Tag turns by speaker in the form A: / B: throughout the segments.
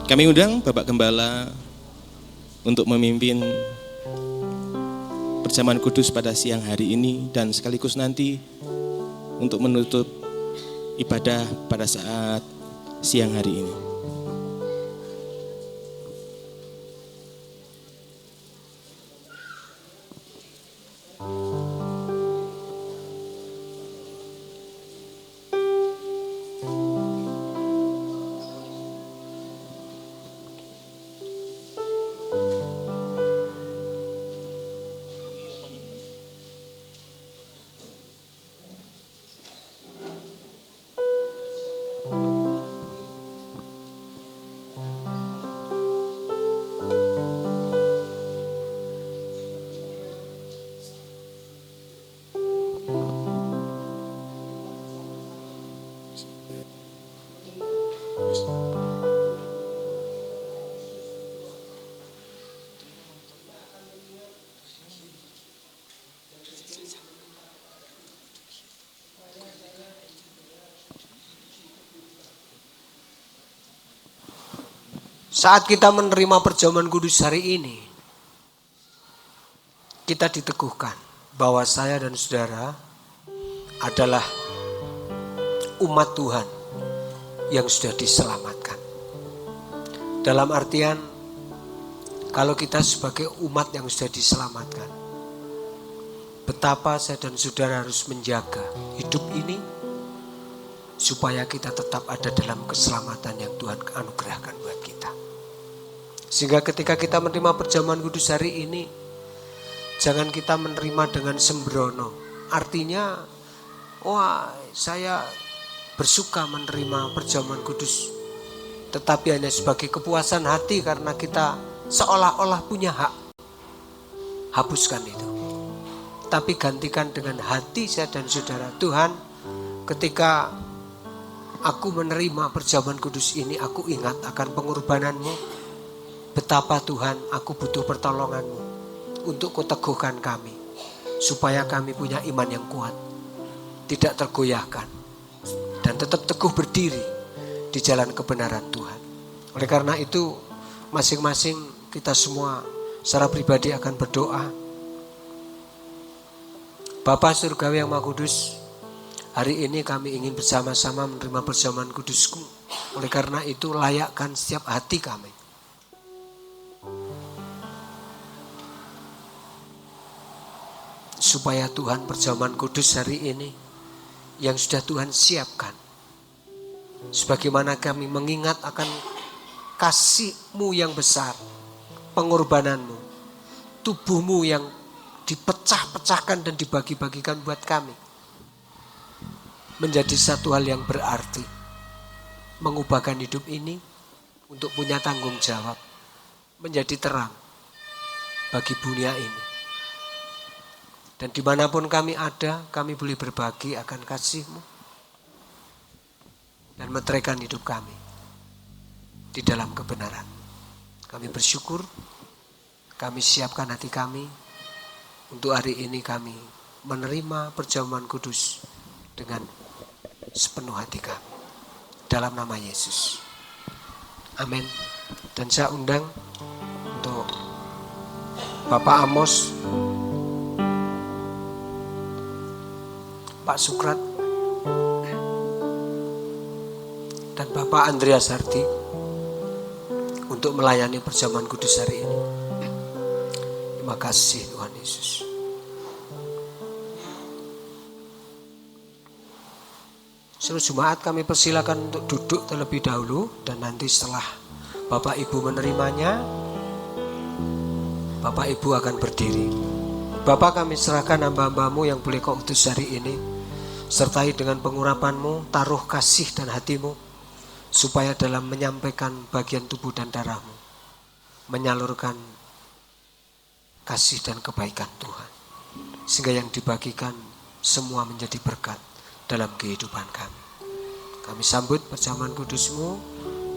A: Kami undang Bapak Gembala untuk memimpin perjamuan kudus pada siang hari ini dan sekaligus nanti untuk menutup ibadah pada saat siang hari ini.
B: Saat kita menerima perjamuan kudus hari ini, kita diteguhkan bahwa saya dan saudara adalah umat Tuhan yang sudah diselamatkan. Dalam artian, kalau kita sebagai umat yang sudah diselamatkan, betapa saya dan saudara harus menjaga hidup ini supaya kita tetap ada dalam keselamatan yang Tuhan anugerahkan buat kita. Sehingga ketika kita menerima perjamuan kudus hari ini, jangan kita menerima dengan sembrono. Artinya, wah saya bersuka menerima perjamuan kudus, tetapi hanya sebagai kepuasan hati karena kita seolah-olah punya hak. Hapuskan itu. Tapi gantikan dengan hati saya dan saudara. Tuhan, ketika aku menerima perjamuan kudus ini, aku ingat akan pengorbananmu. Betapa Tuhan, aku butuh pertolonganmu untuk kuteguhkan kami, supaya kami punya iman yang kuat, tidak tergoyahkan, dan tetap teguh berdiri di jalan kebenaran Tuhan. Oleh karena itu, masing-masing kita semua secara pribadi akan berdoa. Bapa Surgawi yang Maha Kudus, hari ini kami ingin bersama-sama menerima perjamuan kudusku. Oleh karena itu, layakkan setiap hati kami, supaya Tuhan perjamuan kudus hari ini yang sudah Tuhan siapkan, sebagaimana kami mengingat akan kasih-Mu yang besar, pengorbananmu, tubuhmu yang dipecah-pecahkan dan dibagi-bagikan buat kami, menjadi satu hal yang berarti, mengubahkan hidup ini untuk punya tanggung jawab, menjadi terang bagi dunia ini. Dan dimanapun kami ada, kami boleh berbagi akan kasih-Mu dan meteraikan hidup kami di dalam kebenaran. Kami bersyukur, kami siapkan hati kami untuk hari ini kami menerima perjamuan kudus dengan sepenuh hati kami. Dalam nama Yesus. Amin. Dan saya undang untuk Bapak Amos, Pak Sukrat, dan Bapak Andreas Hardi untuk melayani perjamuan kudus hari ini. Terima kasih Tuhan Yesus. Seluruh jemaat kami persilakan untuk duduk terlebih dahulu, dan nanti setelah Bapak Ibu menerimanya, Bapak Ibu akan berdiri. Bapak, kami serahkan hamba-hambamu yang boleh Kau utus hari ini, sertai dengan pengurapan-Mu, taruh kasih dan hati-Mu, supaya dalam menyampaikan bagian tubuh dan darah-Mu, menyalurkan kasih dan kebaikan Tuhan, sehingga yang dibagikan semua menjadi berkat dalam kehidupan kami. Kami sambut perjamuan kudus-Mu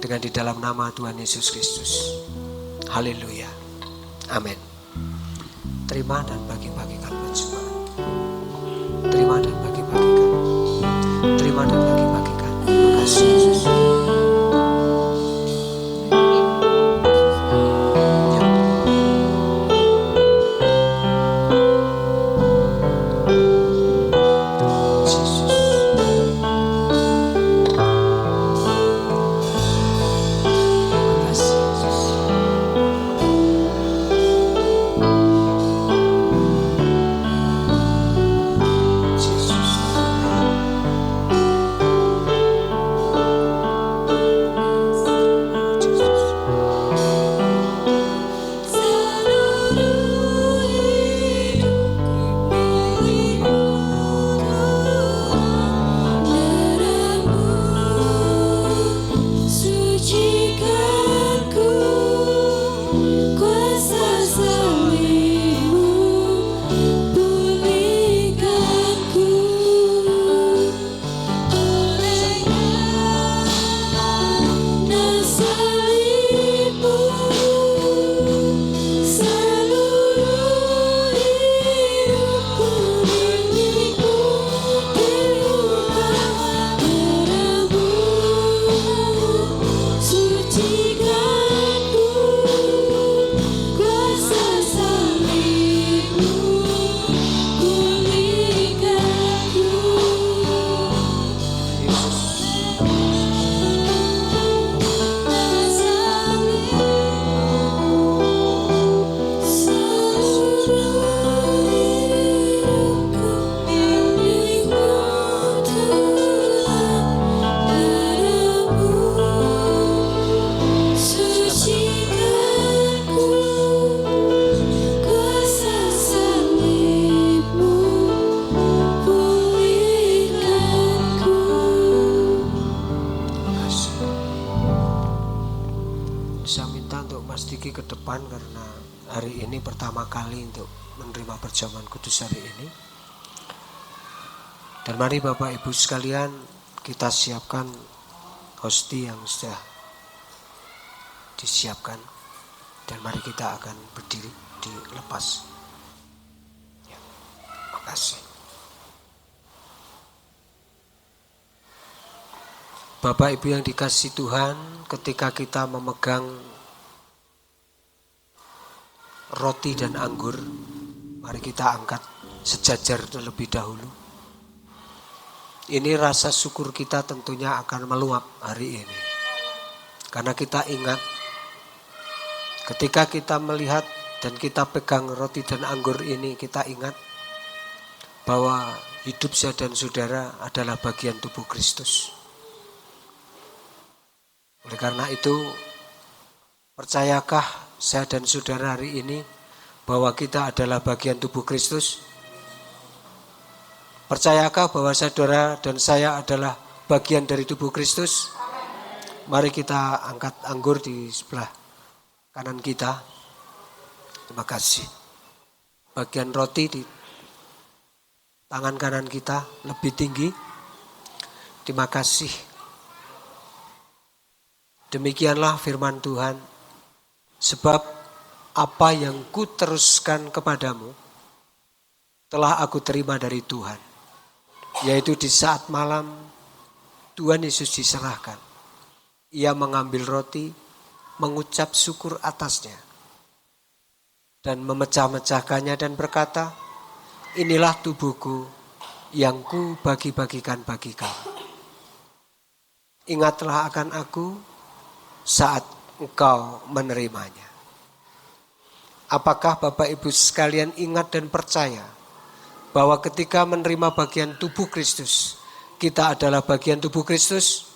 B: dengan di dalam nama Tuhan Yesus Kristus. Haleluya. Amin. Terima dan bagi-bagikan buat semua. Terima dan bagi-bagikan. Terima dan bagi-bagikan. Terima kasih Yesus. pertama kali untuk menerima perjamuan kudus hari ini. Dan mari Bapak Ibu sekalian, kita siapkan hosti yang sudah disiapkan. Dan mari kita akan berdiri dilepas. Ya, makasih. Bapak Ibu yang dikasihi Tuhan, ketika kita memegang roti dan anggur, mari kita angkat sejajar terlebih dahulu. Ini rasa syukur kita tentunya akan meluap hari ini. Karena kita ingat, ketika kita melihat dan kita pegang roti dan anggur ini, kita ingat bahwa hidup saya dan saudara adalah bagian tubuh Kristus. Oleh karena itu, percayakah saya dan saudara hari ini bahwa kita adalah bagian tubuh Kristus? Percayakah bahwa saudara dan saya adalah bagian dari tubuh Kristus? Mari kita angkat anggur di sebelah kanan kita. Terima kasih. Bagian roti di tangan kanan kita lebih tinggi. Terima kasih. Demikianlah firman Tuhan. Sebab apa yang ku teruskan kepadamu telah aku terima dari Tuhan. Yaitu di saat malam Tuhan Yesus diserahkan. Ia mengambil roti, mengucap syukur atasnya. Dan memecah-mecahkannya dan berkata, inilah tubuhku yang ku bagi-bagikan bagi kamu. Ingatlah akan aku saat engkau menerimanya. Apakah Bapak Ibu sekalian ingat dan percaya bahwa ketika menerima bagian tubuh Kristus, kita adalah bagian tubuh Kristus?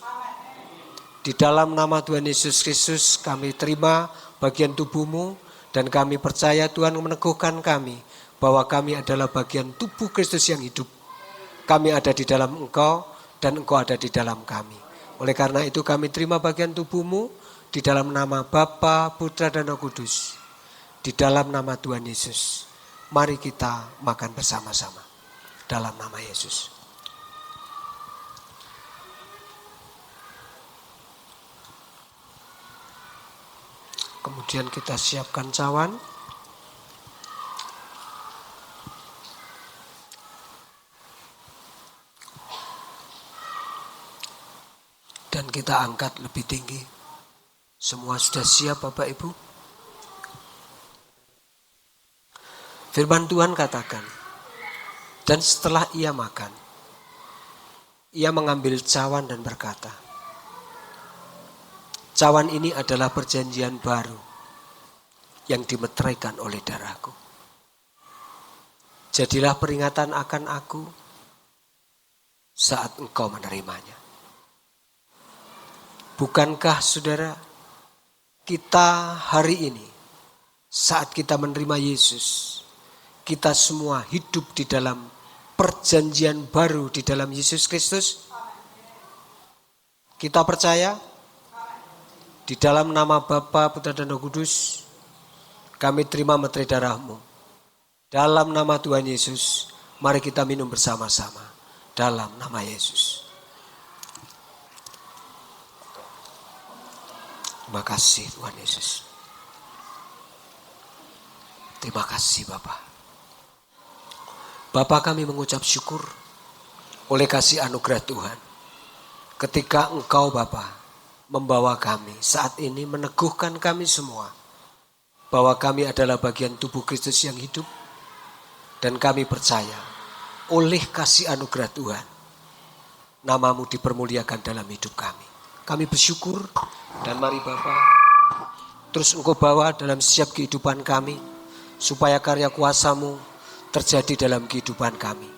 B: Di dalam nama Tuhan Yesus Kristus kami terima bagian tubuhmu dan kami percaya Tuhan meneguhkan kami bahwa kami adalah bagian tubuh Kristus yang hidup. Kami ada di dalam engkau dan engkau ada di dalam kami. Oleh karena itu kami terima bagian tubuhmu di dalam nama Bapa, Putra dan Roh Kudus. Di dalam nama Tuhan Yesus. Mari kita makan bersama-sama dalam nama Yesus. Kemudian kita siapkan cawan. Dan kita angkat lebih tinggi. Semua sudah siap Bapak Ibu? Firman Tuhan katakan, dan setelah ia makan, ia mengambil cawan dan berkata, cawan ini adalah perjanjian baru yang dimeteraikan oleh darahku. Jadilah peringatan akan aku saat engkau menerimanya. Bukankah saudara, kita hari ini saat kita menerima Yesus, kita semua hidup di dalam perjanjian baru di dalam Yesus Kristus? Kita percaya? Di dalam nama Bapa, Putra dan Roh Kudus, kami terima meterai darahmu. Dalam nama Tuhan Yesus, mari kita minum bersama-sama. Dalam nama Yesus. Terima kasih Tuhan Yesus. Terima kasih Bapa. Bapa, kami mengucap syukur oleh kasih anugerah Tuhan. Ketika Engkau Bapa membawa kami saat ini, meneguhkan kami semua bahwa kami adalah bagian tubuh Kristus yang hidup. Dan kami percaya oleh kasih anugerah Tuhan, nama-Mu dipermuliakan dalam hidup kami. Kami bersyukur dan mari Bapa, terus Engkau bawa dalam setiap kehidupan kami, supaya karya kuasa-Mu terjadi dalam kehidupan kami.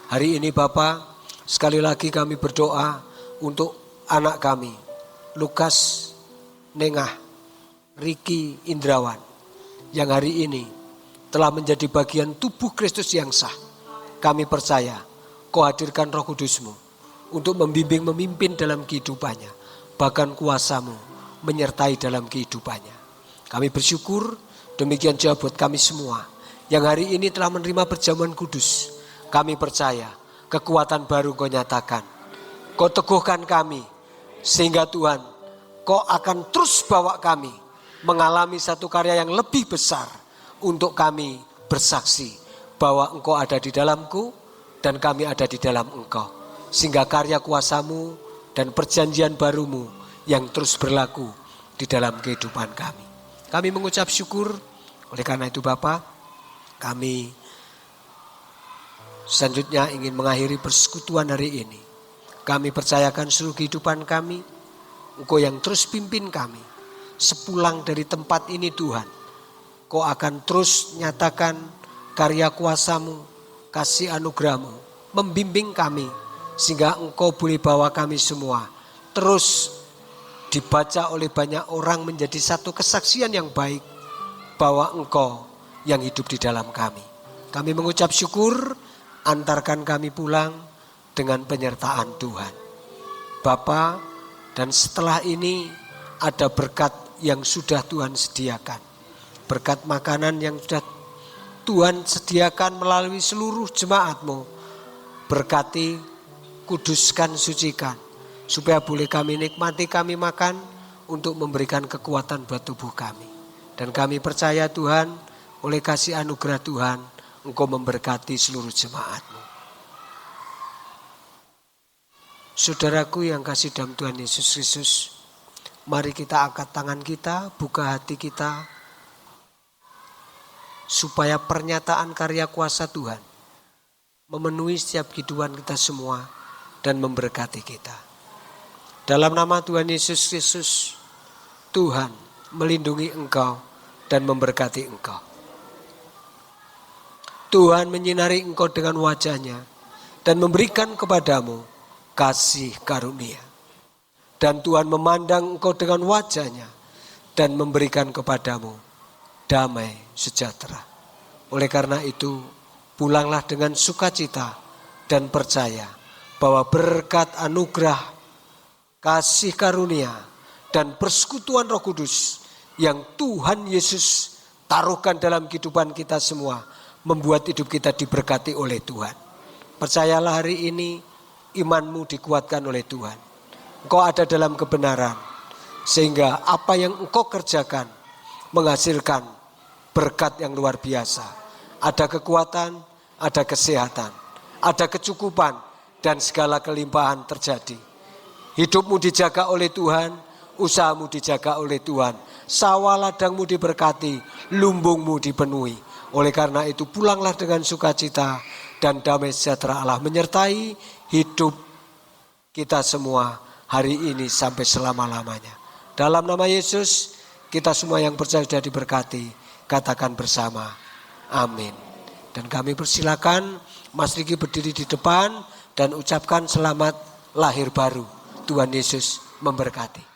B: Hari ini Bapa, sekali lagi kami berdoa untuk anak kami, Lukas, Nengah, Riki, Indrawan, yang hari ini telah menjadi bagian tubuh Kristus yang sah. Kami percaya Kau hadirkan Roh Kudus-Mu untuk membimbing, memimpin dalam kehidupannya. Bahkan kuasa-Mu menyertai dalam kehidupannya. Kami bersyukur Demikian juga buat kami semua yang hari ini telah menerima perjamuan kudus. Kami percaya kekuatan baru Kau nyatakan. Kau teguhkan kami sehingga Tuhan Kau akan terus bawa kami mengalami satu karya yang lebih besar untuk kami bersaksi bahwa Engkau ada di dalamku dan kami ada di dalam Engkau. Sehingga karya kuasa-Mu dan perjanjian baru-Mu yang terus berlaku di dalam kehidupan kami. Kami mengucap syukur. Oleh karena itu Bapa, kami selanjutnya ingin mengakhiri persekutuan hari ini. Kami percayakan seluruh kehidupan kami, Engkau yang terus pimpin kami. Sepulang dari tempat ini Tuhan, Kau akan terus nyatakan karya kuasa-Mu, kasih anugerah-Mu, membimbing kami. Sehingga Engkau boleh bawa kami semua terus dibaca oleh banyak orang menjadi satu kesaksian yang baik bahwa Engkau yang hidup di dalam kami. Kami mengucap syukur, antarkan kami pulang dengan penyertaan Tuhan. Bapa, dan setelah ini ada berkat yang sudah Tuhan sediakan. Berkat makanan yang sudah Tuhan sediakan melalui seluruh jemaat-Mu. Berkati, kuduskan, sucikan. Supaya boleh kami nikmati, kami makan untuk memberikan kekuatan buat tubuh kami. Dan kami percaya Tuhan, oleh kasih anugerah Tuhan, Engkau memberkati seluruh jemaat-Mu. Saudaraku yang kasih dalam Tuhan Yesus Kristus, mari kita angkat tangan kita, buka hati kita, supaya pernyataan karya kuasa Tuhan memenuhi setiap kehidupan kita semua dan memberkati kita. Dalam nama Tuhan Yesus Kristus, Tuhan melindungi engkau dan memberkati engkau. Tuhan menyinari engkau dengan wajah-Nya dan memberikan kepadamu kasih karunia. Dan Tuhan memandang engkau dengan wajah-Nya dan memberikan kepadamu damai sejahtera. Oleh karena itu, pulanglah dengan sukacita dan percaya bahwa berkat anugerah, kasih karunia, dan persekutuan Roh Kudus yang Tuhan Yesus taruhkan dalam kehidupan kita semua membuat hidup kita diberkati oleh Tuhan. Percayalah hari ini imanmu dikuatkan oleh Tuhan. Engkau ada dalam kebenaran sehingga apa yang engkau kerjakan menghasilkan berkat yang luar biasa. Ada kekuatan, ada kesehatan, ada kecukupan dan segala kelimpahan terjadi. Hidupmu dijaga oleh Tuhan, usahamu dijaga oleh Tuhan, sawah ladangmu diberkati, lumbungmu dipenuhi. Oleh karena itu pulanglah dengan sukacita dan damai sejahtera Allah menyertai hidup kita semua hari ini sampai selama-lamanya. Dalam nama Yesus, kita semua yang percaya sudah diberkati. Katakan bersama, amin. Dan kami persilakan Mas Riki berdiri di depan dan ucapkan selamat lahir baru. Tuhan Yesus memberkati.